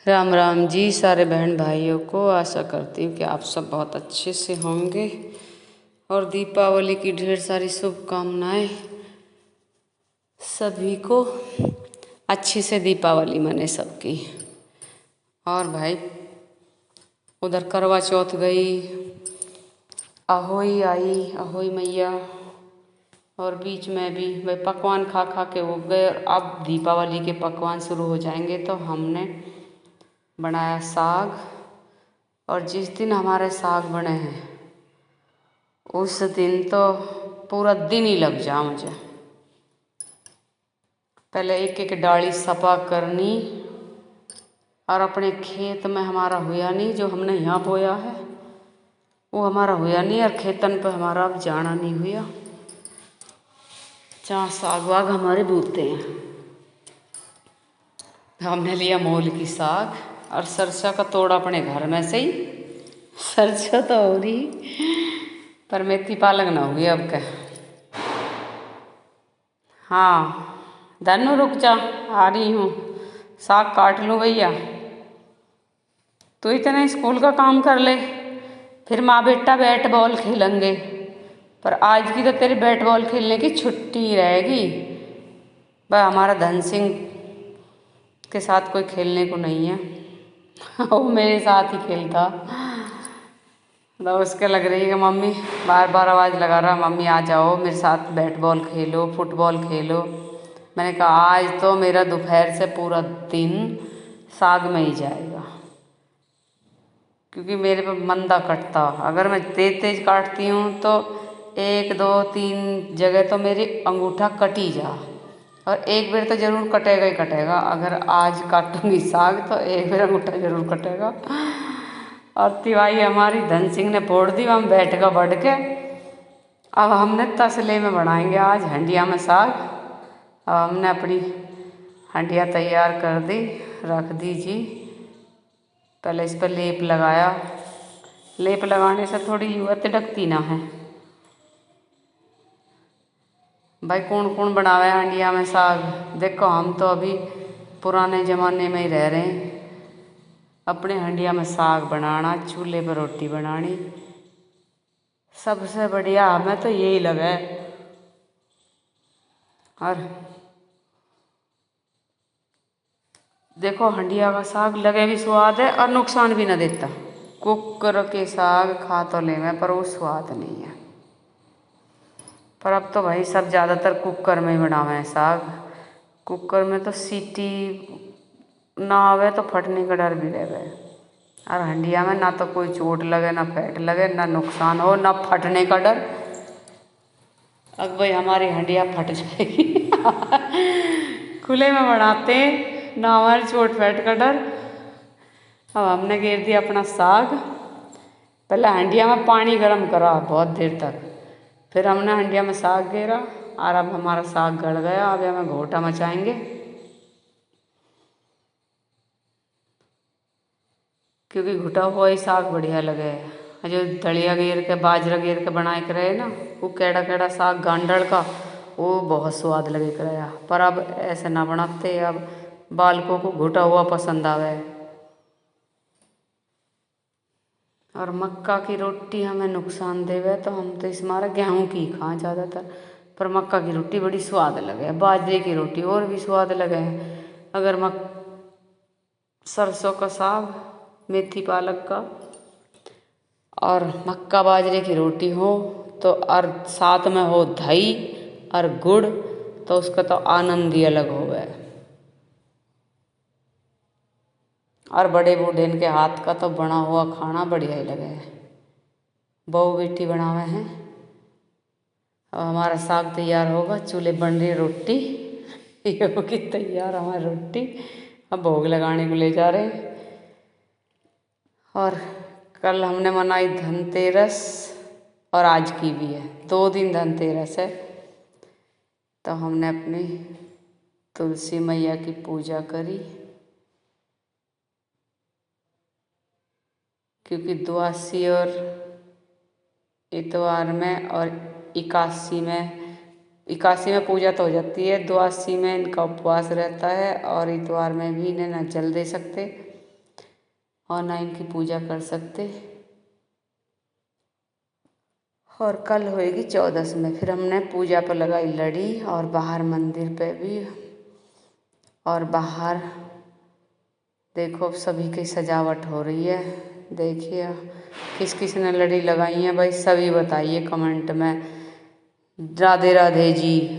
राम राम जी सारे बहन भाइयों को। आशा करती हूँ कि आप सब बहुत अच्छे से होंगे और दीपावली की ढेर सारी शुभकामनाएं सभी को। अच्छी से दीपावली मने सबकी। और भाई उधर करवा चौथ गई, अहोई आई, अहोई मैया, और बीच में भी भाई पकवान खा खा के उग गए। और अब दीपावली के पकवान शुरू हो जाएंगे तो हमने बनाया साग। और जिस दिन हमारे साग बने हैं उस दिन तो पूरा दिन ही लग जा मुझे। पहले एक एक डाली सफा करनी, और अपने खेत में हमारा हुआ नहीं, जो हमने यहाँ बोया है वो हमारा हुआ नहीं, और खेतन पर हमारा अब जाना नहीं हुआ जहाँ साग वाग हमारे बूते हैं। हमने लिया मोल की साग और सरसों का तोड़ा अपने घर में से ही। सरसों तो हो रही पर मेथी पालक ना हुई अब क्या। हाँ धनु रुक जा, आ रही हूँ, साग काट लूँ भैया। तू इतना स्कूल का काम कर ले, फिर माँ बेटा बैट बॉल खेलेंगे। पर आज की तो तेरी बैट बॉल खेलने की छुट्टी रहेगी। वह हमारा धन सिंह के साथ कोई खेलने को नहीं है। वो मेरे साथ ही खेलता। तो उसके लग रही है कि मम्मी बार बार आवाज़ लगा रहा, मम्मी आ जाओ मेरे साथ बैट बॉल खेलो, फुटबॉल खेलो। मैंने कहा आज तो मेरा दोपहर से पूरा दिन साग में ही जाएगा, क्योंकि मेरे पे मंदा कटता। अगर मैं तेज तेज काटती हूँ तो 1 2 3 जगह तो मेरी अंगूठा कट ही जा, और एक बार तो ज़रूर कटेगा ही कटेगा। अगर आज काटूंगी साग तो एक बार अंगूठा ज़रूर कटेगा। और तिवाई हमारी धन सिंह ने फोड़ दी, हम बैठ कर बढ़ के। अब हमने तसले में बनाएंगे आज हंडिया में साग। अब हमने अपनी हंडिया तैयार कर दी, रख दी जी। पहले इस पर लेप लगाया। लेप लगाने से थोड़ी युवा तिड़कती ना है। भाई कौन कौन बनावे हंडिया में साग? देखो हम तो अभी पुराने ज़माने में ही रह रहे हैं। अपने हंडिया में साग बनाना, चूल्हे पर रोटी बनानी, सबसे बढ़िया हमें तो यही लगे। और देखो हंडिया का साग लगे भी स्वाद है और नुकसान भी ना देता। कुकर के साग खा तो ले में, पर वो स्वाद नहीं है। पर अब तो भाई सब ज़्यादातर कुकर में ही बनावे हैं साग। कुकर में तो सीटी ना आवे तो फटने का डर भी रहे। और हंडिया में ना तो कोई चोट लगे, ना फैट लगे, ना नुकसान हो, ना फटने का डर। अब भाई हमारी हंडिया फट जाएगी। खुले में बनाते ना, हमारी चोट फैट का डर। अब हमने घेर दिया अपना साग। पहले हंडिया में पानी गर्म करा बहुत देर तक, फिर हमने हंडिया में साग घेरा। और अब हमारा साग गल गया। अब हमें घोटा मचाएंगे, क्योंकि घुटा हुआ ही साग बढ़िया लगे। जो दलिया घेर के बाजरा घेर के बनाए के रहे ना, वो केड़ा केड़ा साग गांडड़ का, वो बहुत स्वाद लगे कराया। पर अब ऐसे ना बनाते, अब बालकों को घुटा हुआ पसंद आवे। और मक्का की रोटी हमें नुकसान देवे, तो हम तो इस मारे गेहूँ की खाएं ज़्यादातर। पर मक्का की रोटी बड़ी स्वाद लगे, बाजरे की रोटी और भी स्वाद लगे। अगर सरसों का साग, मेथी पालक का और मक्का बाजरे की रोटी हो तो, और साथ में हो दही और गुड़, तो उसका तो आनंद ही अलग हो गया। और बड़े बूढ़े इनके हाथ का तो बना हुआ खाना बढ़िया ही लगे है। बहू बेटी बनावे हैं। अब हमारा साग तैयार होगा, चूल्हे बन रही रोटी। ये होगी तैयार हमारी रोटी। अब भोग लगाने को ले जा रहे हैं। और कल हमने मनाई धनतेरस, और आज की भी है, 2 दिन धनतेरस है। तो हमने अपनी तुलसी मैया की पूजा करी, क्योंकि द्वादशी और इतवार में और इकादशी में पूजा तो हो जाती है। द्वादशी में इनका उपवास रहता है, और इतवार में भी इन्हें न जल दे सकते। और ना इनकी पूजा कर सकते। और कल होएगी 14 में, फिर हमने पूजा पर लगाई लड़ी और बाहर मंदिर पे भी। और बाहर देखो सभी की सजावट हो रही है। देखिए किस किस ने लड़ी लगाई है भाई, सभी बताइए कमेंट में। राधे राधे जी।